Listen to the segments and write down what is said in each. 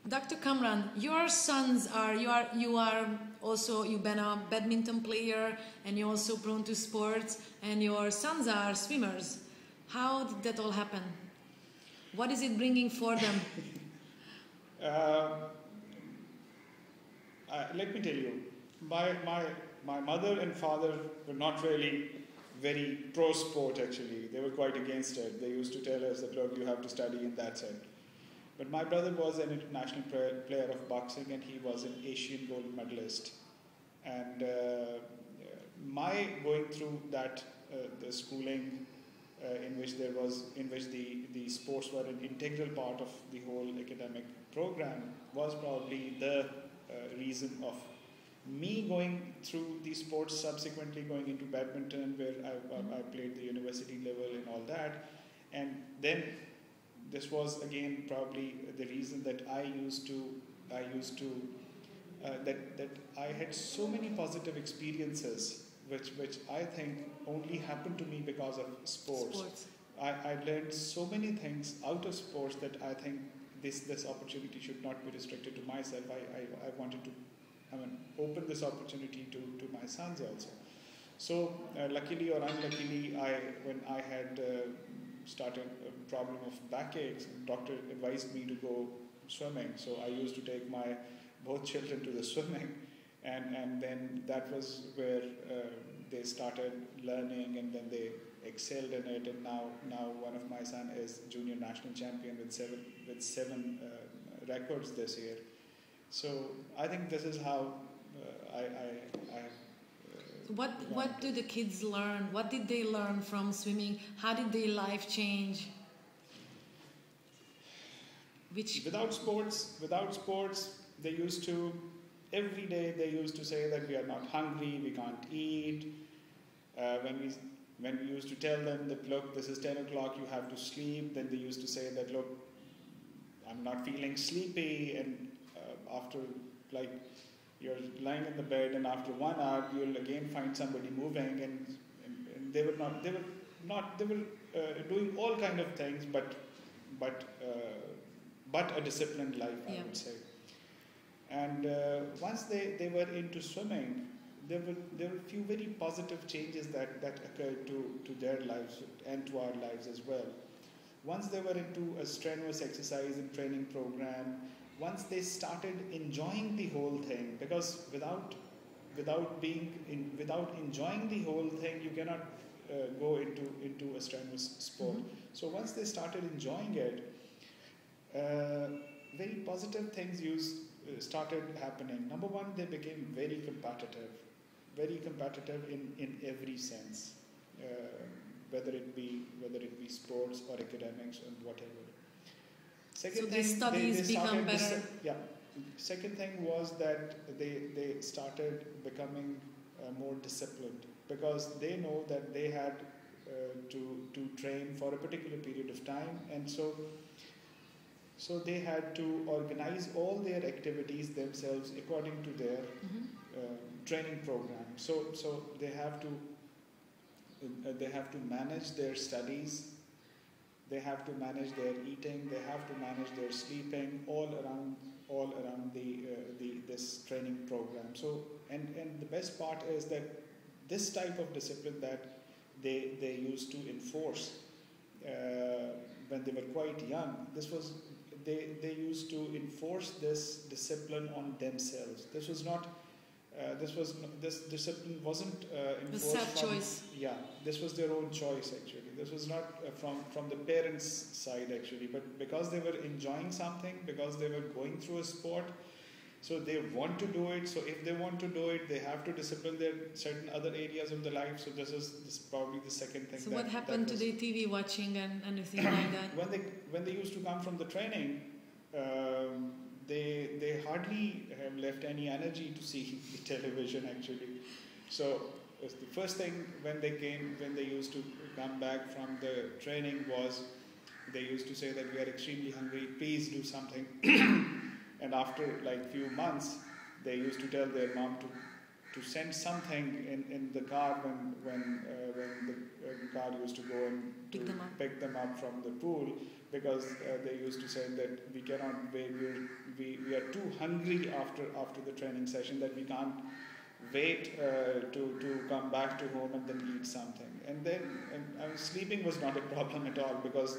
Dr. Kamran, your sons are you are also you've been a badminton player and you're also prone to sports and your sons are swimmers. How did that all happen? What is it bringing for them? Let me tell you, my mother and father were not really very pro sport actually. They were quite against it. They used to tell us that, look, you have to study in that sense. But my brother was an international player of boxing and he was an Asian gold medalist. And my going through that, the schooling in which the sports were an integral part of the whole academic program was probably the reason of me going through the sports, subsequently going into badminton where I played the university level and all that. And then this was again probably the reason that I had so many positive experiences which I think only happened to me because of sports. I learned so many things out of sports that I think this opportunity should not be restricted to myself. I wanted to open this opportunity to my sons also. So luckily or unluckily, when I had started a problem of backaches, doctor advised me to go swimming. So I used to take my both children to the swimming, and then that was where they started learning, and then they excelled in it. And now one of my son is junior national champion with seven records this year. So I think this is how What do the kids learn? What did they learn from swimming? How did their life change? Without sports, they used to, every day they used to say that we are not hungry, we can't eat. When we used to tell them that, look, this is 10 o'clock, you have to sleep, then they used to say that, look, I'm not feeling sleepy, and after like you're lying in the bed and after 1 hour you'll again find somebody moving, and they were doing all kind of things but a disciplined life, I would say. And once they were into swimming, there were a few very positive changes that occurred to their lives and to our lives as well. Once they were into a strenuous exercise and training program, once they started enjoying the whole thing, because without enjoying the whole thing, you cannot go into a strenuous sport. Mm-hmm. So once they started enjoying it, very positive things started happening. Number one, they became very competitive in every sense, whether it be sports or academics and whatever. Second thing, studies become better. Second thing was that they started becoming more disciplined, because they know that they had to train for a particular period of time, and so they had to organize all their activities themselves according to their training program. So they have to manage their studies, they have to manage their eating, they have to manage their sleeping, all around this training program. So and the best part is that this type of discipline that they used to enforce when they were quite young, they used to enforce this discipline on themselves. This discipline wasn't enforced self-choice. This was their own choice actually. This was not from the parents' side actually, but because they were enjoying something, because they were going through a sport, so they want to do it. So if they want to do it, they have to discipline their certain other areas of the life. So this is probably the second thing. So what happened to their TV watching and anything like that? When they used to come from the training, they hardly have left any energy to see the television actually. So the first thing when they used to come back from the training was they used to say that we are extremely hungry, please do something. And after like few months, they used to tell their mom to send something in the car when the car used to go and pick them up from the pool, because they used to say that we cannot wait, we are too hungry after the training session, that we can't wait to come back to home and then eat something. And then sleeping was not a problem at all, because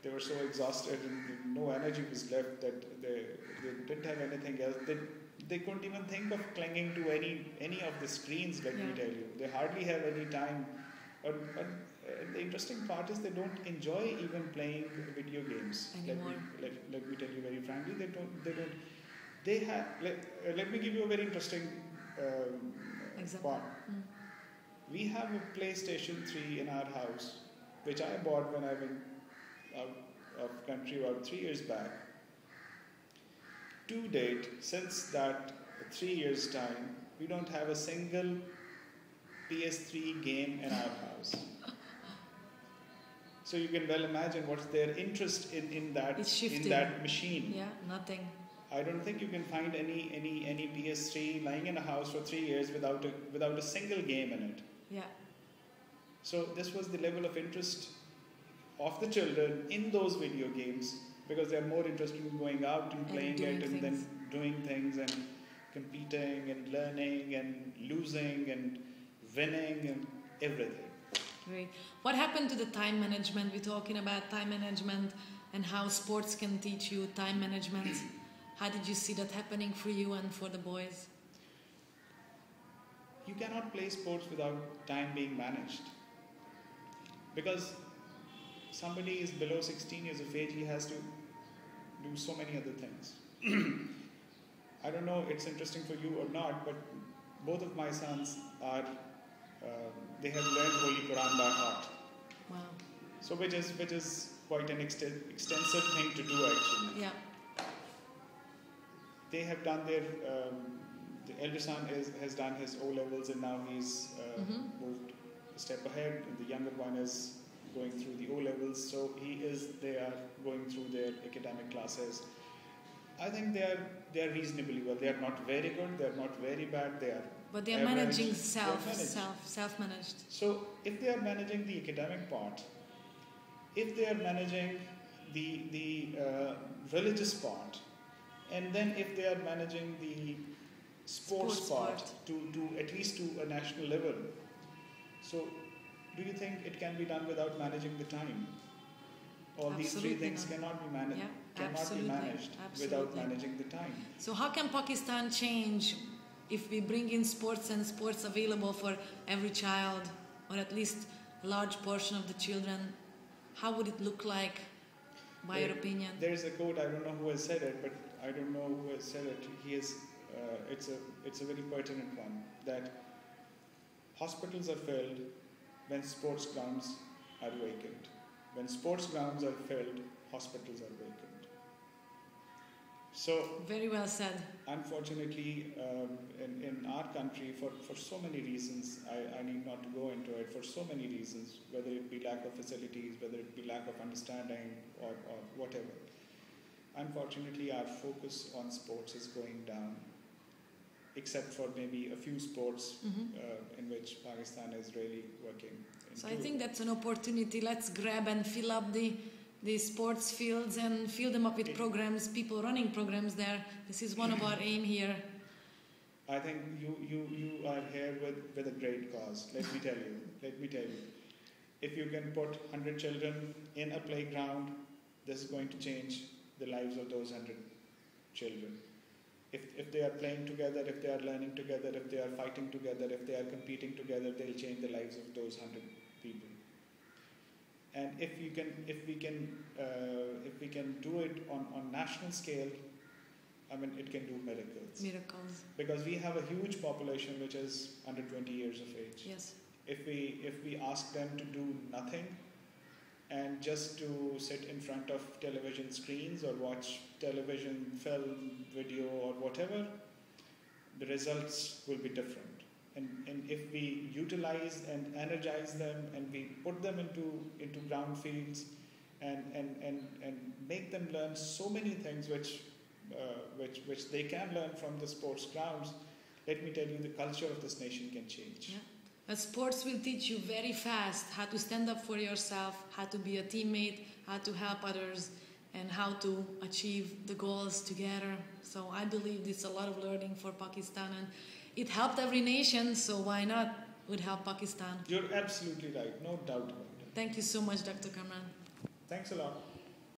they were so exhausted and no energy was left that they didn't have anything else. They couldn't even think of clinging to any of the screens, let me tell you. They hardly have any time. But the interesting part is they don't enjoy even playing video games anymore. Let me tell you very frankly, they don't. They have. Let me give you a very interesting part. We have a PlayStation 3 in our house, which I bought when I went out of country about 3 years back. To date, since that 3 years' time, we don't have a single PS3 game in our house. So you can well imagine what's their interest in that machine. Yeah, nothing. I don't think you can find any PS3 lying in a house for 3 years without a single game in it. Yeah. So this was the level of interest of the children in those video games, because they're more interested in going out and playing it and then doing things and competing and learning and losing and winning and everything. Great. What happened to the time management? We're talking about time management and how sports can teach you time management. How did you see that happening for you and for the boys? You cannot play sports without time being managed. Because somebody is below 16 years of age, he has to do so many other things. I don't know it's interesting for you or not, but both of my sons are, they have learned Holy Quran by heart. Wow. So which is quite an extensive thing to do actually. Yeah. They have done their, the elder son has done his O-levels and now he's moved a step ahead, and the younger one is going through the O-levels, so they are going through their academic classes. I think they are reasonably well. They are not very good, they are not very bad, but they are managing self-managed. So if they are managing the academic part, if they are managing the religious part, and then if they are managing the sports part to at least to a national level, so do you think it can be done without managing the time? All these three things cannot be managed. Without managing the time. So how can Pakistan change if we bring in sports and sports available for every child, or at least a large portion of the children? How would it look like, by your opinion? There is a quote, I don't know who has said it, but I don't know who has said it. It's a very pertinent one, that hospitals are filled when sports grounds are vacant. When sports grounds are filled, hospitals are vacant. So very well said. Unfortunately, in our country, for so many reasons, I need not to go into it, for so many reasons, whether it be lack of facilities, whether it be lack of understanding or whatever. Unfortunately, our focus on sports is going down, except for maybe a few sports in which Pakistan is really working. So I think that's an opportunity. Let's grab and fill up the sports fields and fill them up with programs, people running programs there. This is one of our aim here. I think you are here with a great cause. Let me tell you. If you can put 100 children in a playground, this is going to change the lives of those 100 children. If they are playing together, if they are learning together, if they are fighting together, if they are competing together, they'll change the lives of those 100 people. And if we can do it on national scale, I mean, it can do miracles. Miracles. Because we have a huge population which is under 20 years of age. Yes. If we ask them to do nothing and just to sit in front of television screens or watch television, film, video or whatever, the results will be different. And if we utilize and energize them and we put them into ground fields and make them learn so many things which they can learn from the sports grounds. let me tell you, the culture of this nation can change. Yeah. But sports will teach you very fast how to stand up for yourself, how to be a teammate, how to help others, and how to achieve the goals together. So I believe it's a lot of learning for Pakistan, and it helped every nation, so why not would help Pakistan. You're absolutely right, no doubt about it. Thank you so much, Dr. Kamran. Thanks a lot.